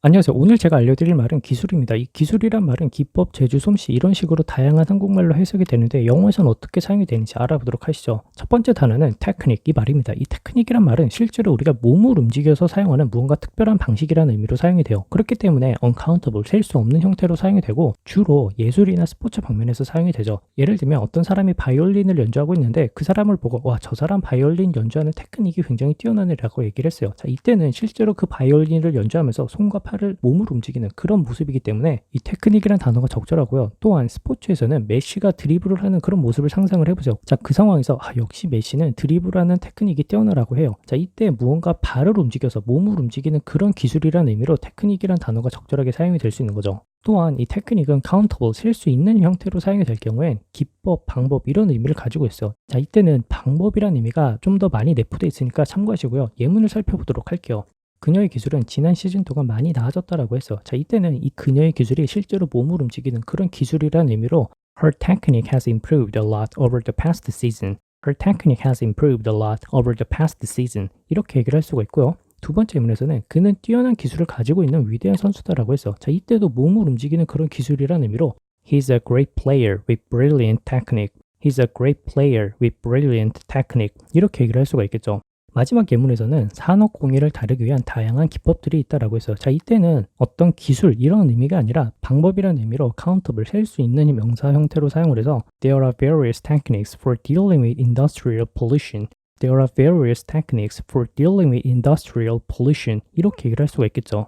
안녕하세요. 오늘 제가 알려드릴 말은 기술입니다. 이 기술이란 말은 기법, 제주, 솜씨 이런 식으로 다양한 한국말로 해석이 되는데 영어에서는 어떻게 사용이 되는지 알아보도록 하시죠. 첫 번째 단어는 테크닉 이 말입니다. 이 테크닉이란 말은 실제로 우리가 몸을 움직여서 사용하는 무언가 특별한 방식이라는 의미로 사용이 돼요. 그렇기 때문에 uncountable, 셀 수 없는 형태로 사용이 되고 주로 예술이나 스포츠 방면에서 사용이 되죠. 예를 들면 어떤 사람이 바이올린을 연주하고 있는데 그 사람을 보고 와, 저 사람 바이올린 연주하는 테크닉이 굉장히 뛰어나네라고 얘기를 했어요. 자, 이때는 실제로 그 바이올린을 연주하면서 손과 팔을 몸을 움직이는 그런 모습이기 때문에 이 테크닉이라는 단어가 적절하고요. 또한 스포츠에서는 메시가 드리블을 하는 그런 모습을 상상을 해보죠. 자, 그 상황에서 역시 메시는 드리블하는 테크닉이 뛰어나라고 해요. 자, 이때 무언가 발을 움직여서 몸을 움직이는 그런 기술이라는 의미로 테크닉이라는 단어가 적절하게 사용이 될 수 있는 거죠. 또한 이 테크닉은 countable, 셀 수 있는 형태로 사용이 될 경우엔 기법, 방법 이런 의미를 가지고 있어요. 자, 이때는 방법이라는 의미가 좀 더 많이 내포되어 있으니까 참고하시고요. 예문을 살펴보도록 할게요. 그녀의 기술은 지난 시즌 동안 많이 나아졌다라고 했어. 자, 이때는 이 그녀의 기술이 실제로 몸을 움직이는 그런 기술이라는 의미로 Her technique has improved a lot over the past season. Her technique has improved a lot over the past season. 이렇게 얘기를 할 수가 있고요. 두 번째 의문에서는 그는 뛰어난 기술을 가지고 있는 위대한 선수다라고 했어. 자, 이때도 몸을 움직이는 그런 기술이라는 의미로 He's a great player with brilliant technique. He's a great player with brilliant technique. 이렇게 얘기를 할 수가 있겠죠. 마지막 예문에서는 산업 공예를 다루기 위한 다양한 기법들이 있다라고 했어요. 자, 이때는 어떤 기술 이런 의미가 아니라 방법이라는 의미로 countable, 셀 수 있는 명사 형태로 사용을 해서 There are various techniques for dealing with industrial pollution. There are various techniques for dealing with industrial pollution. 이렇게 얘기를 할 수가 있겠죠.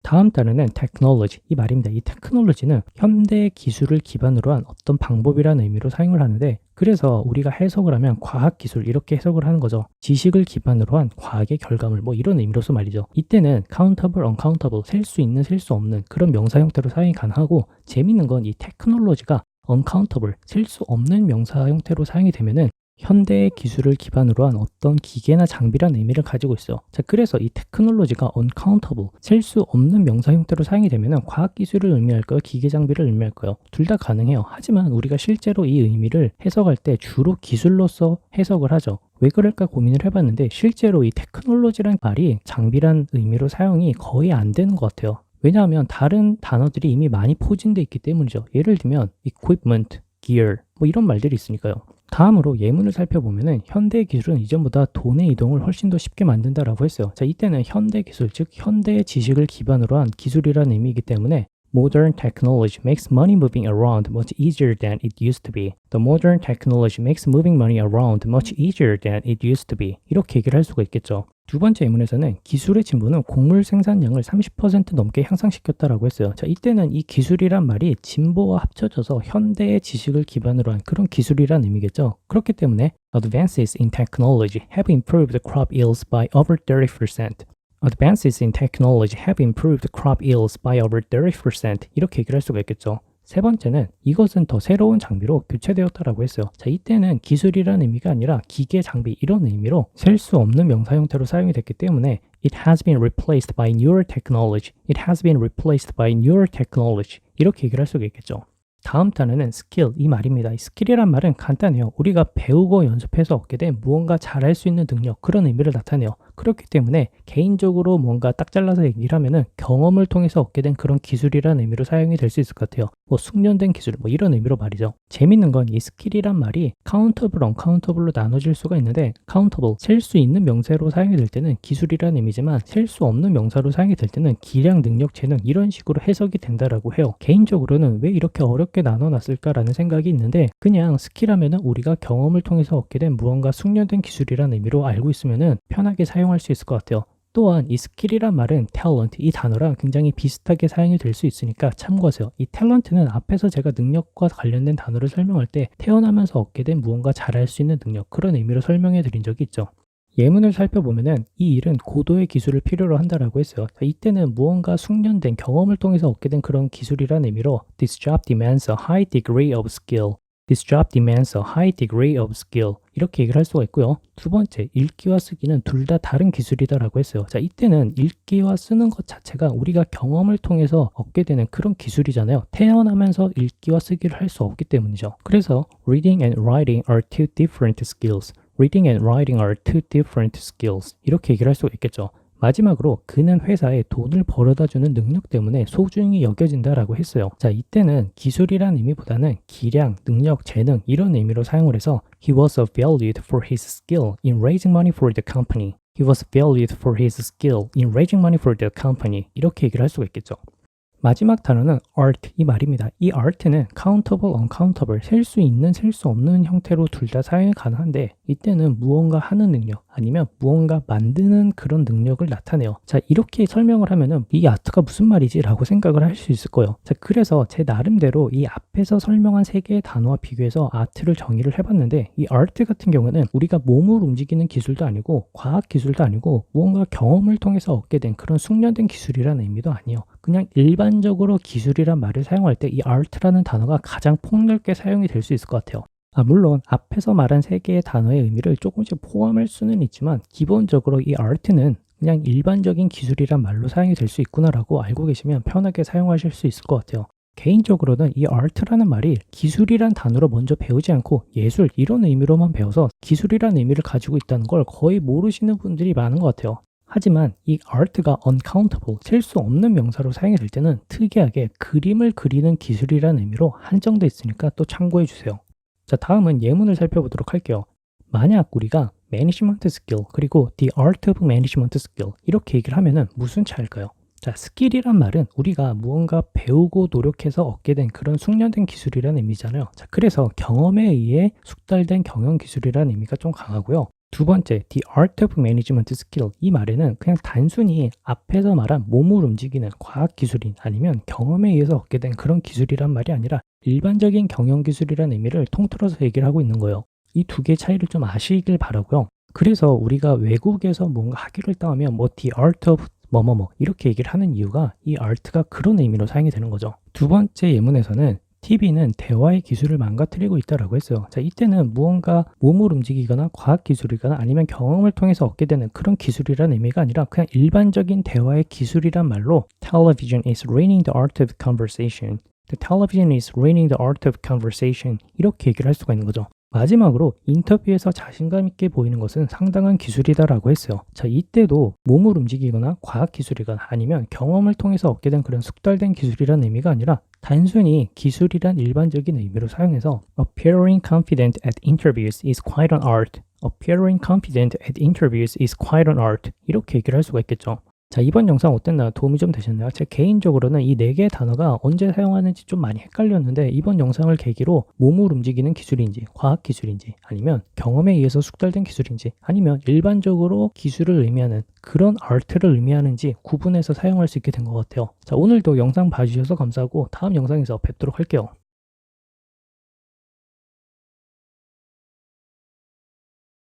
다음 단어는 technology 이 말입니다. 이 테크놀로지는 현대 기술을 기반으로 한 어떤 방법이라는 의미로 사용을 하는데 그래서 우리가 해석을 하면 과학기술 이렇게 해석을 하는 거죠. 지식을 기반으로 한 과학의 결과물 뭐 이런 의미로서 말이죠. 이때는 countable, uncountable, 셀 수 있는, 셀 수 없는 그런 명사 형태로 사용이 가능하고 재밌는 건 이 테크놀로지가 uncountable, 셀 수 없는 명사 형태로 사용이 되면은 현대의 기술을 기반으로 한 어떤 기계나 장비라는 의미를 가지고 있어요. 자, 그래서 이 테크놀로지가 uncountable, 셀 수 없는 명사 형태로 사용이 되면 과학기술을 의미할까요? 기계 장비를 의미할까요? 둘 다 가능해요. 하지만 우리가 실제로 이 의미를 해석할 때 주로 기술로서 해석을 하죠. 왜 그럴까 고민을 해봤는데 실제로 이 테크놀로지란 말이 장비란 의미로 사용이 거의 안 되는 것 같아요. 왜냐하면 다른 단어들이 이미 많이 포진되어 있기 때문이죠. 예를 들면 equipment, gear 뭐 이런 말들이 있으니까요. 다음으로 예문을 살펴보면은 현대 기술은 이전보다 돈의 이동을 훨씬 더 쉽게 만든다라고 했어요. 자, 이때는 현대 기술, 즉 현대의 지식을 기반으로 한 기술이라는 의미이기 때문에 Modern technology makes money moving around much easier than it used to be. The modern technology makes moving money around much easier than it used to be. 이렇게 얘기를 할 수가 있겠죠. 두 번째 예문에서는 기술의 진보는 곡물 생산량을 30% 넘게 향상시켰다라고 했어요. 자, 이때는 이 기술이란 말이 진보와 합쳐져서 현대의 지식을 기반으로 한 그런 기술이란 의미겠죠. 그렇기 때문에 Advances in technology have improved crop yields by over 30%. Advances in technology have improved crop yields by over 30%. 이렇게 얘기를 할 수가 있겠죠. 세 번째는 이것은 더 새로운 장비로 교체되었다라고 했어요. 자, 이때는 기술이라는 의미가 아니라 기계 장비 이런 의미로 셀 수 없는 명사 형태로 사용이 됐기 때문에 It has been replaced by newer technology. It has been replaced by newer technology. 이렇게 얘기를 할 수가 있겠죠. 다음 단어는 스킬 이 말입니다. 이 스킬이란 말은 간단해요. 우리가 배우고 연습해서 얻게 된 무언가 잘할 수 있는 능력 그런 의미를 나타내요. 그렇기 때문에 개인적으로 뭔가 딱 잘라서 얘기를 하면은 경험을 통해서 얻게 된 그런 기술이라는 의미로 사용이 될 수 있을 것 같아요. 뭐 숙련된 기술 뭐 이런 의미로 말이죠. 재밌는 건 이 스킬이란 말이 countable, uncountable로 나눠질 수가 있는데 countable, 셀 수 있는 명사로 사용이 될 때는 기술이라는 의미지만 셀 수 없는 명사로 사용이 될 때는 기량, 능력, 재능 이런 식으로 해석이 된다라고 해요. 개인적으로는 왜 이렇게 어렵게 나눠놨을까라는 생각이 있는데 그냥 스킬하면은 우리가 경험을 통해서 얻게 된 무언가 숙련된 기술이라는 의미로 알고 있으면은 편하게 사용할 수 있을 것 같아요. 또한 이 스킬이란 말은 talent 이 단어랑 굉장히 비슷하게 사용이 될 수 있으니까 참고하세요. 이 탤런트는 앞에서 제가 능력과 관련된 단어를 설명할 때 태어나면서 얻게 된 무언가 잘할 수 있는 능력 그런 의미로 설명해 드린 적이 있죠. 예문을 살펴보면은 이 일은 고도의 기술을 필요로 한다라고 했어요. 자, 이때는 무언가 숙련된 경험을 통해서 얻게 된 그런 기술이라는 의미로 This job demands a high degree of skill. This job demands a high degree of skill. 이렇게 얘기를 할 수가 있고요. 두 번째, 읽기와 쓰기는 둘 다 다른 기술이다라고 했어요. 자, 이때는 읽기와 쓰는 것 자체가 우리가 경험을 통해서 얻게 되는 그런 기술이잖아요. 태어나면서 읽기와 쓰기를 할 수 없기 때문이죠. 그래서 reading and writing are two different skills. Reading and writing are two different skills. 이렇게 얘기를 할 수가 있겠죠. 마지막으로 그는 회사에 돈을 벌어다주는 능력 때문에 소중히 여겨진다라고 했어요. 자, 이때는 기술이란 의미보다는 기량, 능력, 재능 이런 의미로 사용을 해서 He was valued for his skill in raising money for the company. He was valued for his skill in raising money for the company. 이렇게 얘기를 할 수가 있겠죠. 마지막 단어는 art 이 말입니다. 이 art는 countable, uncountable, 셀 수 있는, 셀 수 없는 형태로 둘 다 사용이 가능한데 이때는 무언가 하는 능력 아니면 무언가 만드는 그런 능력을 나타내요. 자, 이렇게 설명을 하면은 이 아트가 무슨 말이지? 라고 생각을 할 수 있을 거예요. 자, 그래서 제 나름대로 이 앞에서 설명한 세 개의 단어와 비교해서 아트를 정의를 해봤는데 이 art 같은 경우는 우리가 몸을 움직이는 기술도 아니고 과학 기술도 아니고 무언가 경험을 통해서 얻게 된 그런 숙련된 기술이라는 의미도 아니에요. 그냥 일반적으로 기술이란 말을 사용할 때 이 art라는 단어가 가장 폭넓게 사용이 될 수 있을 것 같아요. 물론 앞에서 말한 세 개의 단어의 의미를 조금씩 포함할 수는 있지만 기본적으로 이 art는 그냥 일반적인 기술이란 말로 사용이 될 수 있구나라고 알고 계시면 편하게 사용하실 수 있을 것 같아요. 개인적으로는 이 art라는 말이 기술이란 단어로 먼저 배우지 않고 예술 이런 의미로만 배워서 기술이란 의미를 가지고 있다는 걸 거의 모르시는 분들이 많은 것 같아요. 하지만 이 art가 uncountable, 셀 수 없는 명사로 사용이 될 때는 특이하게 그림을 그리는 기술이라는 의미로 한정돼 있으니까 또 참고해 주세요. 자, 다음은 예문을 살펴보도록 할게요. 만약 우리가 management skill 그리고 the art of management skill 이렇게 얘기를 하면은 무슨 차일까요? 자, 스킬이란 말은 우리가 무언가 배우고 노력해서 얻게 된 그런 숙련된 기술이라는 의미잖아요. 자, 그래서 경험에 의해 숙달된 경영 기술이라는 의미가 좀 강하고요. 두 번째, the art of management skill 이 말에는 그냥 단순히 앞에서 말한 몸을 움직이는 과학 기술인 아니면 경험에 의해서 얻게 된 그런 기술이란 말이 아니라 일반적인 경영 기술이라는 의미를 통틀어서 얘기를 하고 있는 거예요. 이 두 개의 차이를 좀 아시길 바라고요. 그래서 우리가 외국에서 뭔가 학위를 따오면 뭐 the art of 뭐뭐뭐 이렇게 얘기를 하는 이유가 이 art가 그런 의미로 사용이 되는 거죠. 두 번째 예문에서는 TV는 대화의 기술을 망가뜨리고 있다라고 했어요. 자, 이때는 무언가 몸을 움직이거나 과학 기술이거나 아니면 경험을 통해서 얻게 되는 그런 기술이라는 의미가 아니라 그냥 일반적인 대화의 기술이란 말로 Television is ruining the art of conversation. The television is ruining the art of conversation. 이렇게 얘기를 할 수가 있는 거죠. 마지막으로 인터뷰에서 자신감 있게 보이는 것은 상당한 기술이다라고 했어요. 자, 이때도 몸을 움직이거나 과학 기술이거나 아니면 경험을 통해서 얻게 된 그런 숙달된 기술이라는 의미가 아니라 단순히 기술이란 일반적인 의미로 사용해서 appearing confident at interviews is quite an art. appearing confident at interviews is quite an art. 이렇게 얘기를 할 수가 있겠죠. 자, 이번 영상 어땠나요? 도움이 좀 되셨나요? 제 개인적으로는 이 네 개의 단어가 언제 사용하는지 좀 많이 헷갈렸는데 이번 영상을 계기로 몸을 움직이는 기술인지 과학 기술인지 아니면 경험에 의해서 숙달된 기술인지 아니면 일반적으로 기술을 의미하는 그런 art를 의미하는지 구분해서 사용할 수 있게 된 것 같아요. 자, 오늘도 영상 봐주셔서 감사하고 다음 영상에서 뵙도록 할게요.